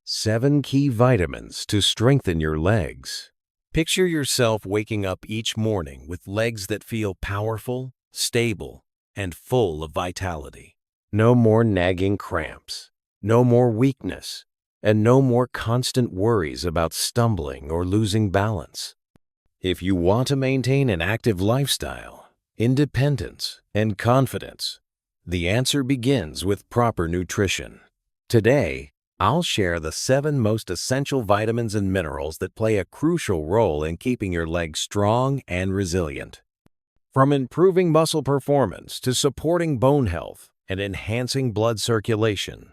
7 key vitamins to strengthen your legs. Picture yourself waking up each morning with legs that feel powerful, stable, and full of vitality. No more nagging cramps, no more weakness, and no more constant worries about stumbling or losing balance. If you want to maintain an active lifestyle, independence, and confidence, the answer begins with proper nutrition. Today, I'll share the 7 most essential vitamins and minerals that play a crucial role in keeping your legs strong and resilient. From improving muscle performance to supporting bone health and enhancing blood circulation,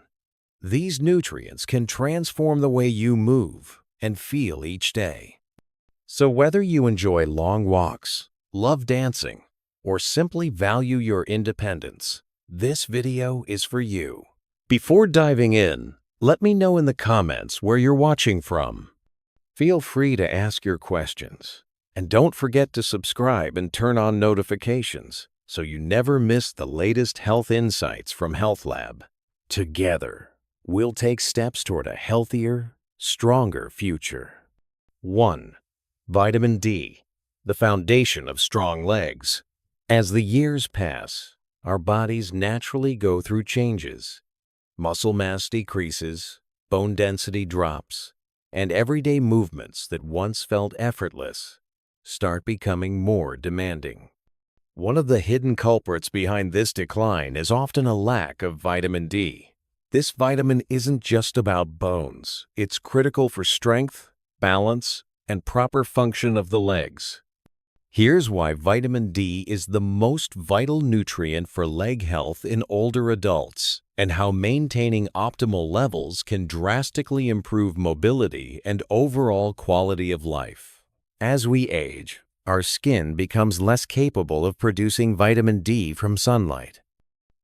these nutrients can transform the way you move and feel each day. So whether you enjoy long walks, love dancing, or simply value your independence, this video is for you. Before diving in, let me know in the comments where you're watching from. Feel free to ask your questions. And don't forget to subscribe and turn on notifications so you never miss the latest health insights from Health Lab. Together, we'll take steps toward a healthier, stronger future. 1. Vitamin D, the foundation of strong legs. As the years pass, our bodies naturally go through changes. Muscle mass decreases, bone density drops, and everyday movements that once felt effortless start becoming more demanding. One of the hidden culprits behind this decline is often a lack of vitamin D. This vitamin isn't just about bones. It's critical for strength, balance, and proper function of the legs. Here's why vitamin D is the most vital nutrient for leg health in older adults, and how maintaining optimal levels can drastically improve mobility and overall quality of life. As we age, our skin becomes less capable of producing vitamin D from sunlight.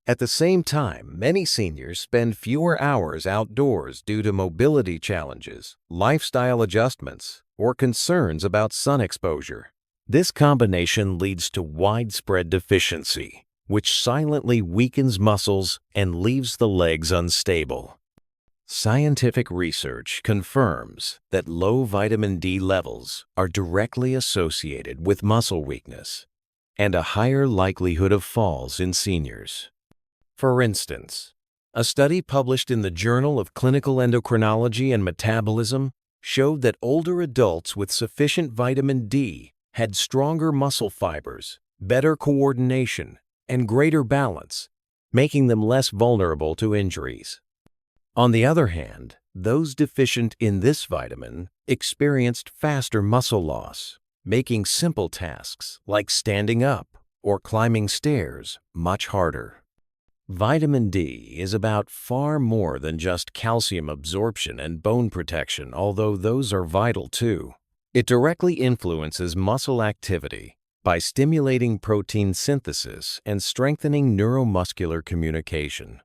At the same time, many seniors spend fewer hours outdoors due to mobility challenges, lifestyle adjustments, or concerns about sun exposure. This combination leads to widespread deficiency, which silently weakens muscles and leaves the legs unstable. Scientific research confirms that low vitamin D levels are directly associated with muscle weakness and a higher likelihood of falls in seniors. For instance, a study published in the Journal of Clinical Endocrinology and Metabolism showed that older adults with sufficient vitamin D had stronger muscle fibers, better coordination, and greater balance, making them less vulnerable to injuries. On the other hand, those deficient in this vitamin experienced faster muscle loss, making simple tasks like standing up or climbing stairs much harder. Vitamin D is about far more than just calcium absorption and bone protection, although those are vital too. It directly influences muscle activity by stimulating protein synthesis and strengthening neuromuscular communication.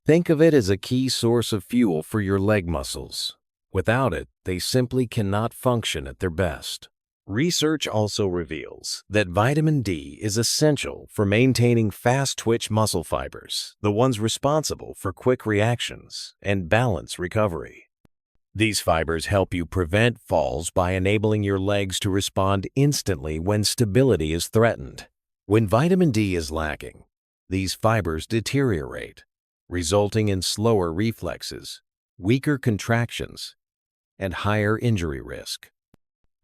Think of it as a key source of fuel for your leg muscles. Without it, they simply cannot function at their best. Research also reveals that vitamin D is essential for maintaining fast-twitch muscle fibers, the ones responsible for quick reactions and balance recovery. These fibers help you prevent falls by enabling your legs to respond instantly when stability is threatened. When vitamin D is lacking, these fibers deteriorate, resulting in slower reflexes, weaker contractions, and higher injury risk.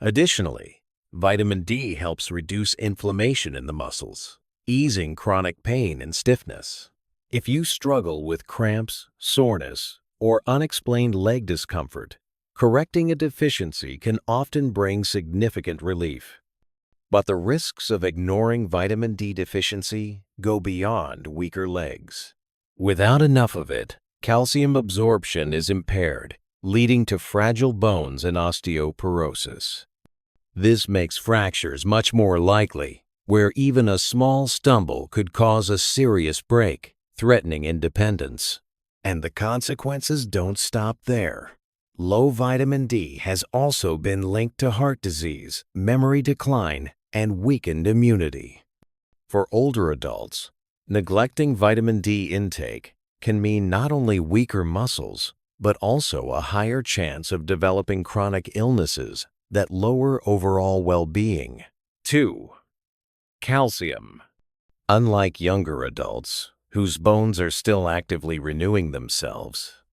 Additionally, vitamin D helps reduce inflammation in the muscles, easing chronic pain and stiffness. If you struggle with cramps, soreness, or unexplained leg discomfort, correcting a deficiency can often bring significant relief. But the risks of ignoring vitamin D deficiency go beyond weaker legs. Without enough of it, calcium absorption is impaired, leading to fragile bones and osteoporosis. This makes fractures much more likely, where even a small stumble could cause a serious break, threatening independence. And the consequences don't stop there. Low vitamin D has also been linked to heart disease, memory decline, and weakened immunity. For older adults, neglecting vitamin D intake can mean not only weaker muscles, but also a higher chance of developing chronic illnesses that lower overall well-being. 2. Calcium. Unlike younger adults, whose bones are still actively renewing themselves,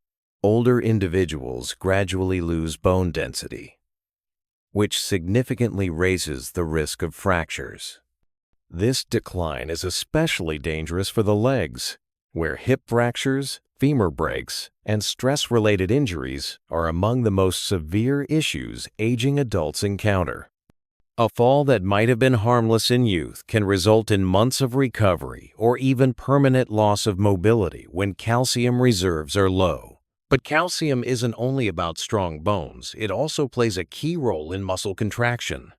older individuals gradually lose bone density, which significantly raises the risk of fractures. This decline is especially dangerous for the legs, where hip fractures, femur breaks, and stress-related injuries are among the most severe issues aging adults encounter. A fall that might have been harmless in youth can result in months of recovery or even permanent loss of mobility when calcium reserves are low. But calcium isn't only about strong bones, it also plays a key role in muscle contraction.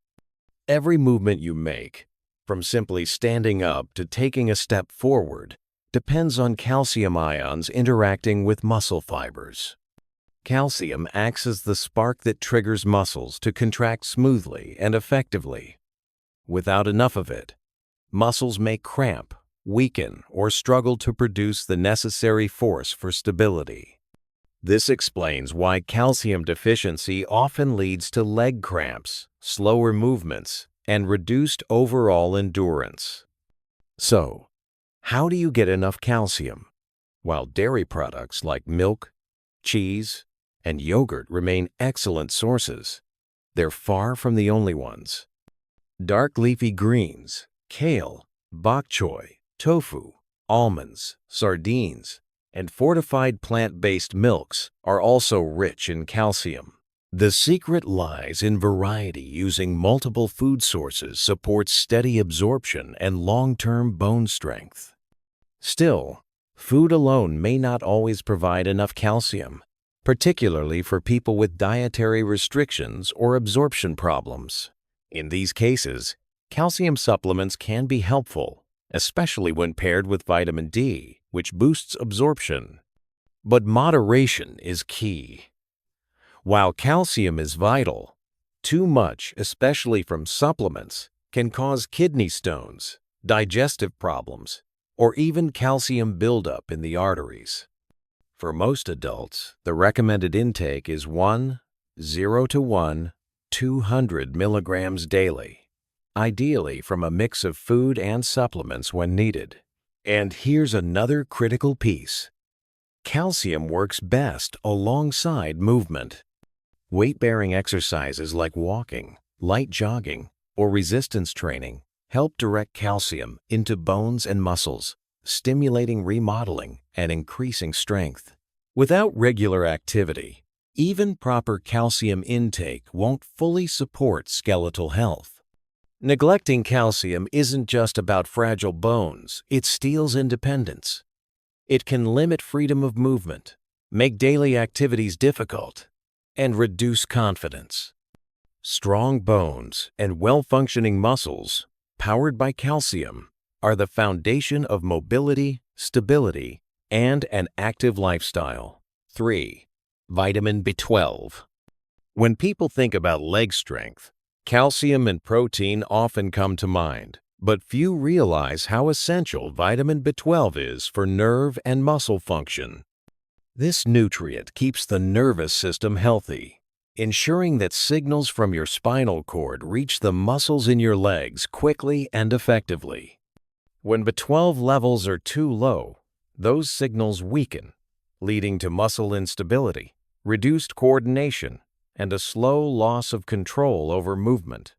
Every movement you make, from simply standing up to taking a step forward, depends on calcium ions interacting with muscle fibers. Calcium acts as the spark that triggers muscles to contract smoothly and effectively. Without enough of it, muscles may cramp, weaken, or struggle to produce the necessary force for stability. This explains why calcium deficiency often leads to leg cramps, slower movements, and reduced overall endurance. So, how do you get enough calcium? While dairy products like milk, cheese, and yogurt remain excellent sources, they're far from the only ones. Dark leafy greens, kale, bok choy, tofu, almonds, sardines, and fortified plant-based milks are also rich in calcium. The secret lies in variety. Using multiple food sources supports steady absorption and long-term bone strength. Still, food alone may not always provide enough calcium, particularly for people with dietary restrictions or absorption problems. In these cases, calcium supplements can be helpful, especially when paired with vitamin D, which boosts absorption. But moderation is key. While calcium is vital, too much, especially from supplements, can cause kidney stones, digestive problems, or even calcium buildup in the arteries. For most adults, the recommended intake is 200 milligrams daily, ideally from a mix of food and supplements when needed. And here's another critical piece. Calcium works best alongside movement. Weight-bearing exercises like walking, light jogging, or resistance training help direct calcium into bones and muscles, stimulating remodeling and increasing strength. Without regular activity, even proper calcium intake won't fully support skeletal health. Neglecting calcium isn't just about fragile bones, it steals independence. It can limit freedom of movement, make daily activities difficult, and reduce confidence. Strong bones and well-functioning muscles, powered by calcium, are the foundation of mobility, stability, and an active lifestyle. 3. Vitamin B12. When people think about leg strength, calcium and protein often come to mind, but few realize how essential vitamin B12 is for nerve and muscle function. This nutrient keeps the nervous system healthy, ensuring that signals from your spinal cord reach the muscles in your legs quickly and effectively. When B12 levels are too low, those signals weaken, leading to muscle instability, reduced coordination, and a slow loss of control over movement.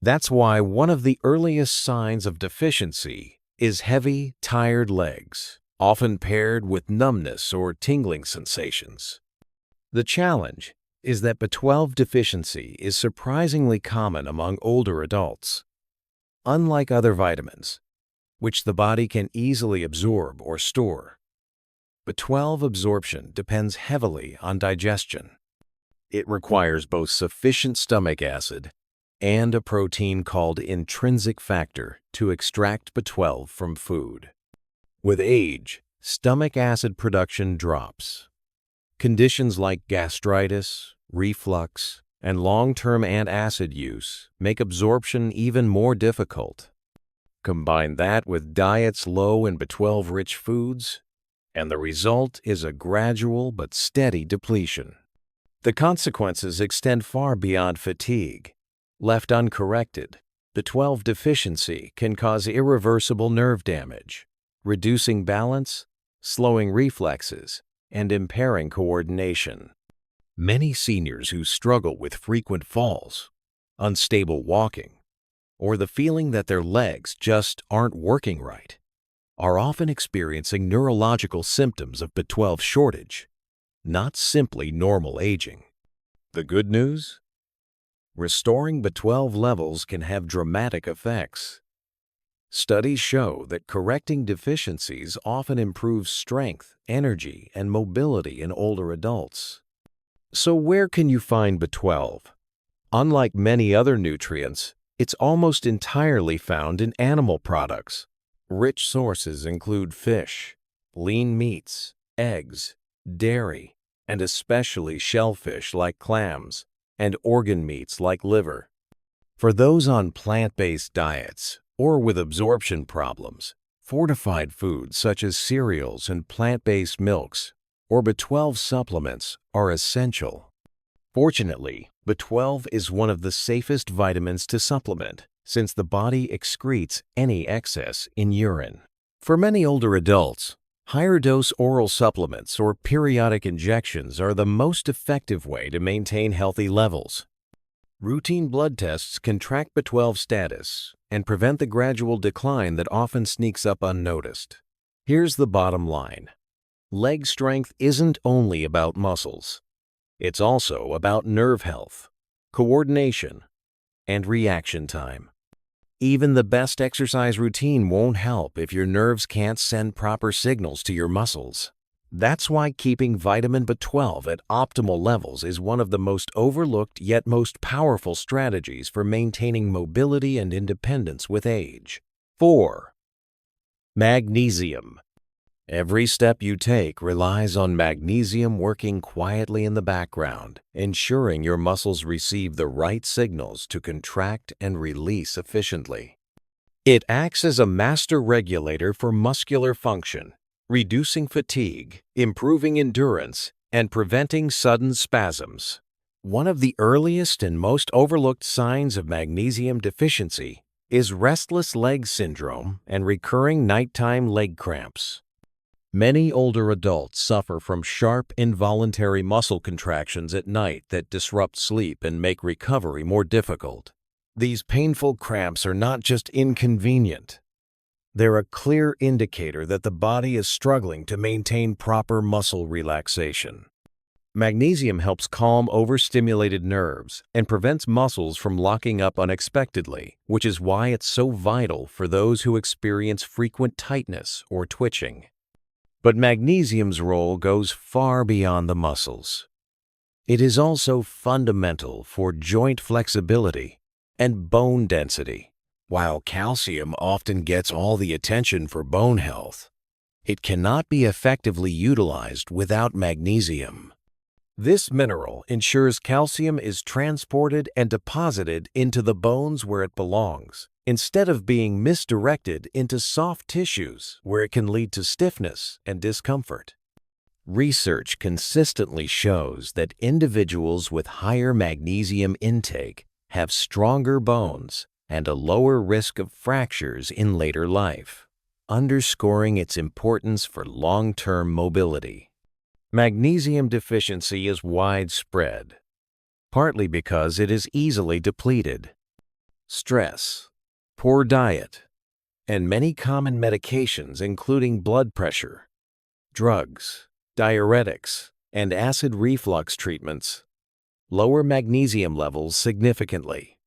That's why one of the earliest signs of deficiency is heavy, tired legs, often paired with numbness or tingling sensations. The challenge is that B12 deficiency is surprisingly common among older adults. Unlike other vitamins, which the body can easily absorb or store, B12 absorption depends heavily on digestion. It requires both sufficient stomach acid and a protein called intrinsic factor to extract B12 from food. With age, stomach acid production drops. Conditions like gastritis, reflux, and long-term antacid use make absorption even more difficult. Combine that with diets low in B12-rich foods, and the result is a gradual but steady depletion. The consequences extend far beyond fatigue. Left uncorrected, B12 deficiency can cause irreversible nerve damage, reducing balance, slowing reflexes, and impairing coordination. Many seniors who struggle with frequent falls, unstable walking, or the feeling that their legs just aren't working right are often experiencing neurological symptoms of B12 shortage, not simply normal aging. The good news? Restoring B12 levels can have dramatic effects. Studies show that correcting deficiencies often improves strength, energy, and mobility in older adults. So where can you find B12? Unlike many other nutrients, it's almost entirely found in animal products. Rich sources include fish, lean meats, eggs, dairy, and especially shellfish like clams, and organ meats like liver. For those on plant-based diets or with absorption problems, fortified foods such as cereals and plant-based milks or B12 supplements are essential. Fortunately, B12 is one of the safest vitamins to supplement since the body excretes any excess in urine. For many older adults, higher-dose oral supplements or periodic injections are the most effective way to maintain healthy levels. Routine blood tests can track B12 status and prevent the gradual decline that often sneaks up unnoticed. Here's the bottom line. Leg strength isn't only about muscles. It's also about nerve health, coordination, and reaction time. Even the best exercise routine won't help if your nerves can't send proper signals to your muscles. That's why keeping vitamin B12 at optimal levels is one of the most overlooked yet most powerful strategies for maintaining mobility and independence with age. 4. Magnesium. Every step you take relies on magnesium working quietly in the background, ensuring your muscles receive the right signals to contract and release efficiently. It acts as a master regulator for muscular function, reducing fatigue, improving endurance, and preventing sudden spasms. One of the earliest and most overlooked signs of magnesium deficiency is restless leg syndrome and recurring nighttime leg cramps. Many older adults suffer from sharp, involuntary muscle contractions at night that disrupt sleep and make recovery more difficult. These painful cramps are not just inconvenient. They're a clear indicator that the body is struggling to maintain proper muscle relaxation. Magnesium helps calm overstimulated nerves and prevents muscles from locking up unexpectedly, which is why it's so vital for those who experience frequent tightness or twitching. But magnesium's role goes far beyond the muscles. It is also fundamental for joint flexibility and bone density. While calcium often gets all the attention for bone health, it cannot be effectively utilized without magnesium. This mineral ensures calcium is transported and deposited into the bones where it belongs, instead of being misdirected into soft tissues where it can lead to stiffness and discomfort. Research consistently shows that individuals with higher magnesium intake have stronger bones and a lower risk of fractures in later life, underscoring its importance for long-term mobility. Magnesium deficiency is widespread, partly because it is easily depleted. Stress, poor diet, and many common medications including blood pressure, drugs, diuretics, and acid reflux treatments lower magnesium levels significantly.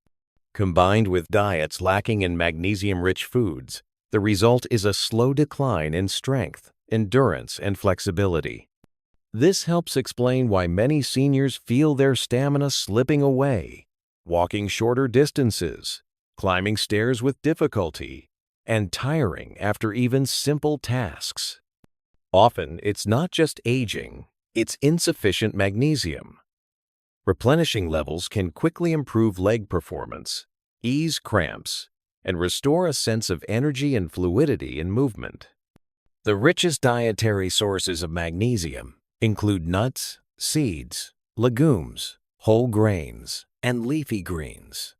Combined with diets lacking in magnesium-rich foods, the result is a slow decline in strength, endurance, and flexibility. This helps explain why many seniors feel their stamina slipping away, walking shorter distances, climbing stairs with difficulty, and tiring after even simple tasks. Often, it's not just aging, it's insufficient magnesium. Replenishing levels can quickly improve leg performance, ease cramps, and restore a sense of energy and fluidity in movement. The richest dietary sources of magnesium include nuts, seeds, legumes, whole grains, and leafy greens.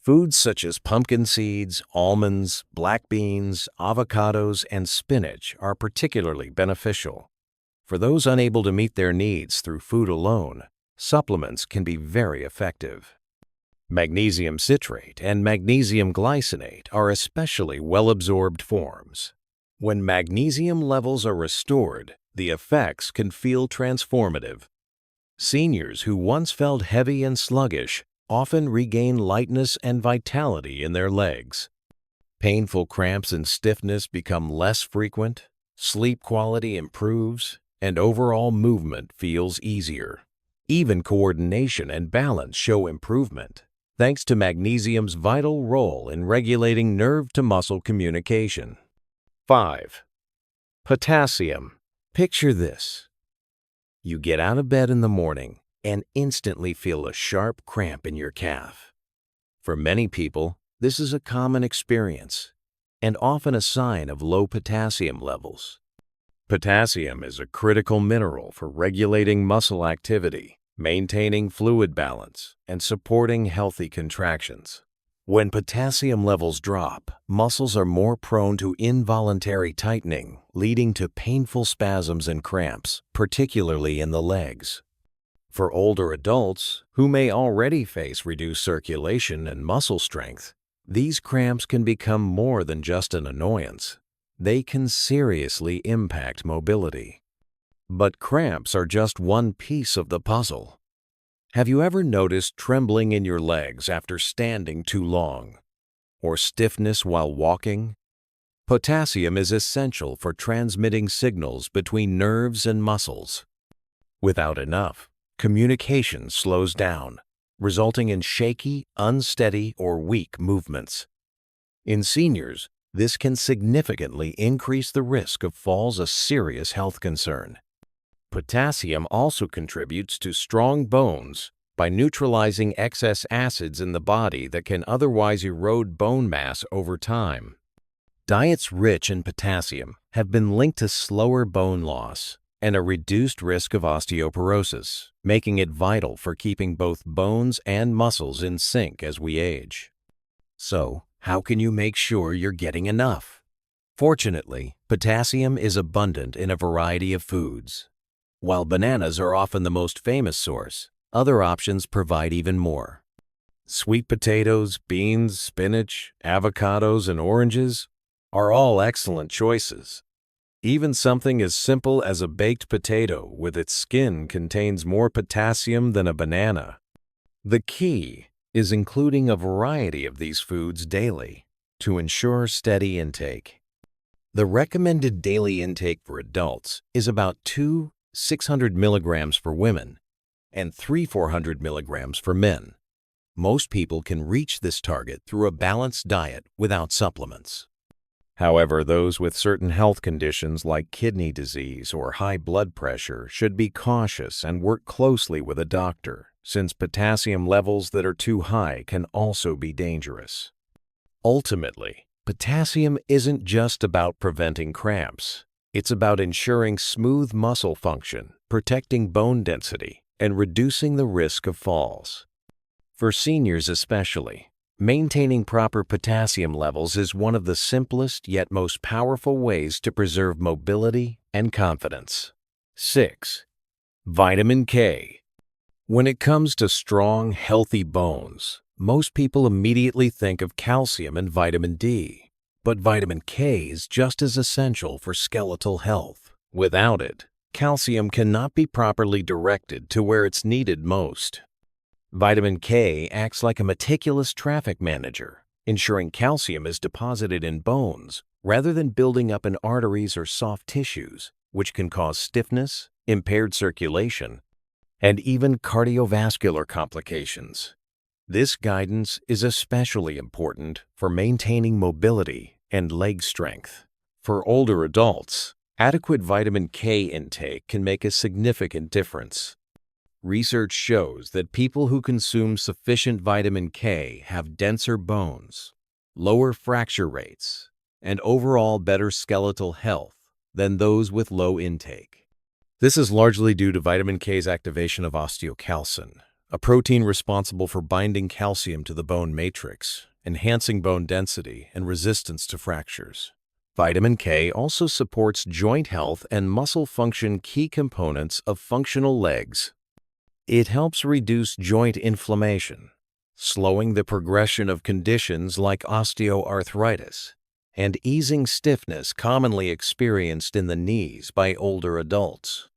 Foods such as pumpkin seeds, almonds, black beans, avocados, and spinach are particularly beneficial. For those unable to meet their needs through food alone, supplements can be very effective. Magnesium citrate and magnesium glycinate are especially well-absorbed forms. When magnesium levels are restored, the effects can feel transformative. Seniors who once felt heavy and sluggish often regain lightness and vitality in their legs. Painful cramps and stiffness become less frequent, sleep quality improves, and overall movement feels easier. Even coordination and balance show improvement, thanks to magnesium's vital role in regulating nerve-to-muscle communication. 5. Potassium. Picture this. You get out of bed in the morning and instantly feel a sharp cramp in your calf. For many people, this is a common experience and often a sign of low potassium levels. Potassium is a critical mineral for regulating muscle activity, maintaining fluid balance, and supporting healthy contractions. When potassium levels drop, muscles are more prone to involuntary tightening, leading to painful spasms and cramps, particularly in the legs. For older adults who may already face reduced circulation and muscle strength, these cramps can become more than just an annoyance. They can seriously impact mobility. But cramps are just one piece of the puzzle. Have you ever noticed trembling in your legs after standing too long, or stiffness while walking? Potassium is essential for transmitting signals between nerves and muscles. Without enough, communication slows down, resulting in shaky, unsteady, or weak movements. In seniors, this can significantly increase the risk of falls, a serious health concern. Potassium also contributes to strong bones by neutralizing excess acids in the body that can otherwise erode bone mass over time. Diets rich in potassium have been linked to slower bone loss and a reduced risk of osteoporosis, making it vital for keeping both bones and muscles in sync as we age. So, how can you make sure you're getting enough? Fortunately, potassium is abundant in a variety of foods. While bananas are often the most famous source, other options provide even more. Sweet potatoes, beans, spinach, avocados, and oranges are all excellent choices. Even something as simple as a baked potato with its skin contains more potassium than a banana. The key is including a variety of these foods daily to ensure steady intake. The recommended daily intake for adults is about 600 milligrams for women and 400 milligrams for men. Most people can reach this target through a balanced diet without supplements. However, those with certain health conditions like kidney disease or high blood pressure should be cautious and work closely with a doctor, since potassium levels that are too high can also be dangerous. Ultimately, potassium isn't just about preventing cramps. It's about ensuring smooth muscle function, protecting bone density, and reducing the risk of falls. For seniors especially, maintaining proper potassium levels is one of the simplest yet most powerful ways to preserve mobility and confidence. 6. Vitamin K. When it comes to strong, healthy bones, most people immediately think of calcium and vitamin D. But vitamin K is just as essential for skeletal health. Without it, calcium cannot be properly directed to where it's needed most. Vitamin K acts like a meticulous traffic manager, ensuring calcium is deposited in bones rather than building up in arteries or soft tissues, which can cause stiffness, impaired circulation, and even cardiovascular complications. This guidance is especially important for maintaining mobility and leg strength. For older adults, adequate vitamin K intake can make a significant difference. Research shows that people who consume sufficient vitamin K have denser bones, lower fracture rates, and overall better skeletal health than those with low intake. This is largely due to vitamin K's activation of osteocalcin, a protein responsible for binding calcium to the bone matrix, enhancing bone density and resistance to fractures. Vitamin K also supports joint health and muscle function, key components of functional legs. It helps reduce joint inflammation, slowing the progression of conditions like osteoarthritis, and easing stiffness commonly experienced in the knees by older adults.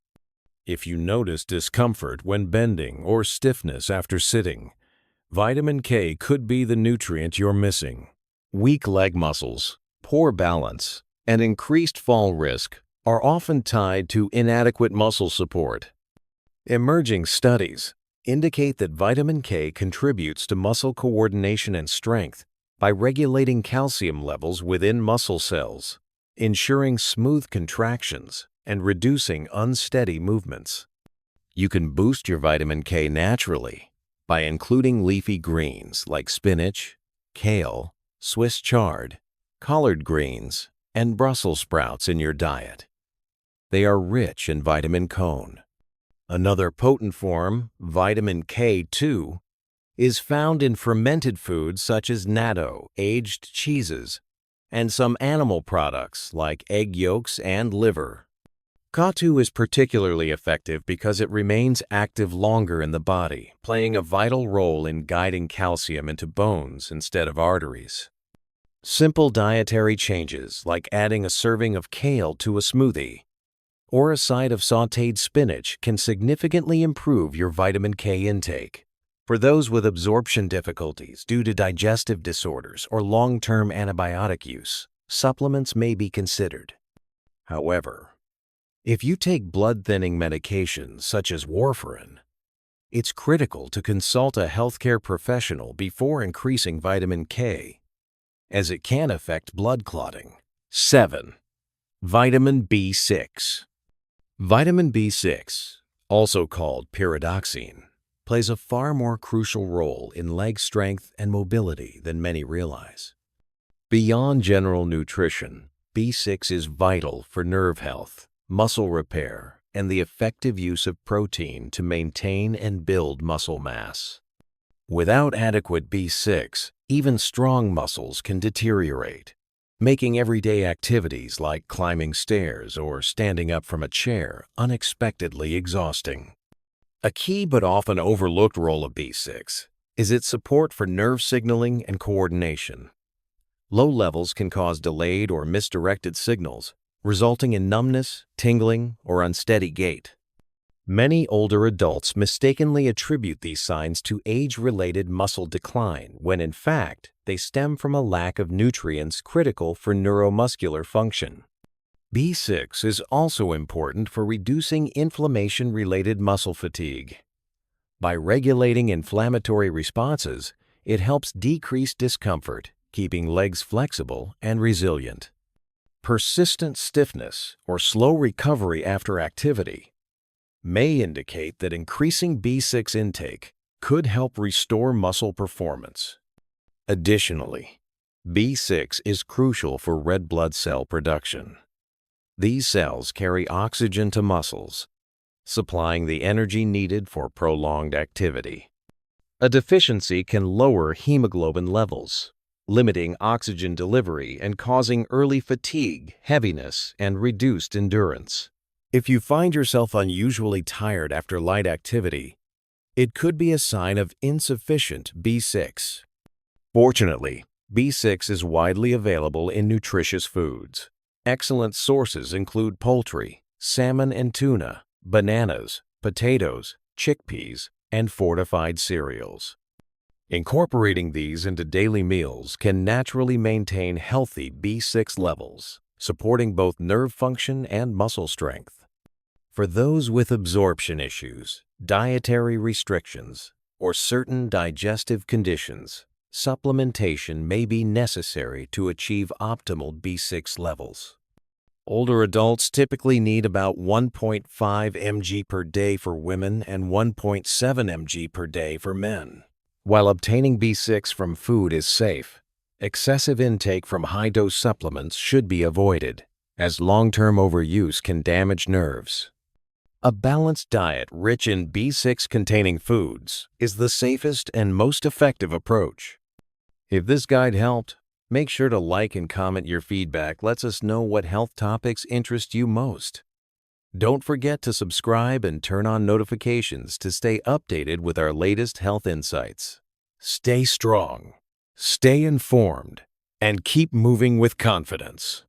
If you notice discomfort when bending or stiffness after sitting, vitamin K could be the nutrient you're missing. Weak leg muscles, poor balance, and increased fall risk are often tied to inadequate muscle support. Emerging studies indicate that vitamin K contributes to muscle coordination and strength by regulating calcium levels within muscle cells, ensuring smooth contractions and reducing unsteady movements. You can boost your vitamin K naturally by including leafy greens like spinach, kale, Swiss chard, collard greens, and Brussels sprouts in your diet. They are rich in vitamin K. Another potent form, vitamin K2, is found in fermented foods such as natto, aged cheeses, and some animal products like egg yolks and liver. K2 is particularly effective because it remains active longer in the body, playing a vital role in guiding calcium into bones instead of arteries. Simple dietary changes like adding a serving of kale to a smoothie or a side of sautéed spinach can significantly improve your vitamin K intake. For those with absorption difficulties due to digestive disorders or long-term antibiotic use, supplements may be considered. However, if you take blood-thinning medications such as warfarin, it's critical to consult a healthcare professional before increasing vitamin K, as it can affect blood clotting. 7. Vitamin B6. Vitamin B6, also called pyridoxine, plays a far more crucial role in leg strength and mobility than many realize. Beyond general nutrition, B6 is vital for nerve health, muscle repair, and the effective use of protein to maintain and build muscle mass. Without adequate B6, even strong muscles can deteriorate, making everyday activities like climbing stairs or standing up from a chair unexpectedly exhausting. A key but often overlooked role of B6 is its support for nerve signaling and coordination. Low levels can cause delayed or misdirected signals, resulting in numbness, tingling, or unsteady gait. Many older adults mistakenly attribute these signs to age-related muscle decline when in fact they stem from a lack of nutrients critical for neuromuscular function. B6 is also important for reducing inflammation-related muscle fatigue. By regulating inflammatory responses, it helps decrease discomfort, keeping legs flexible and resilient. Persistent stiffness or slow recovery after activity may indicate that increasing B6 intake could help restore muscle performance. Additionally, B6 is crucial for red blood cell production. These cells carry oxygen to muscles, supplying the energy needed for prolonged activity. A deficiency can lower hemoglobin levels, limiting oxygen delivery and causing early fatigue, heaviness, and reduced endurance. If you find yourself unusually tired after light activity, it could be a sign of insufficient B6. Fortunately, B6 is widely available in nutritious foods. Excellent sources include poultry, salmon and tuna, bananas, potatoes, chickpeas, and fortified cereals. Incorporating these into daily meals can naturally maintain healthy B6 levels, supporting both nerve function and muscle strength. For those with absorption issues, dietary restrictions, or certain digestive conditions, supplementation may be necessary to achieve optimal B6 levels. Older adults typically need about 1.5 mg per day for women and 1.7 mg per day for men. While obtaining B6 from food is safe, excessive intake from high-dose supplements should be avoided. as long-term overuse can damage nerves. A balanced diet rich in B6-containing foods is the safest and most effective approach. If this guide helped, make sure to like and comment. Your feedback lets us know what health topics interest you most. Don't forget to subscribe and turn on notifications to stay updated with our latest health insights. Stay strong, stay informed, and keep moving with confidence.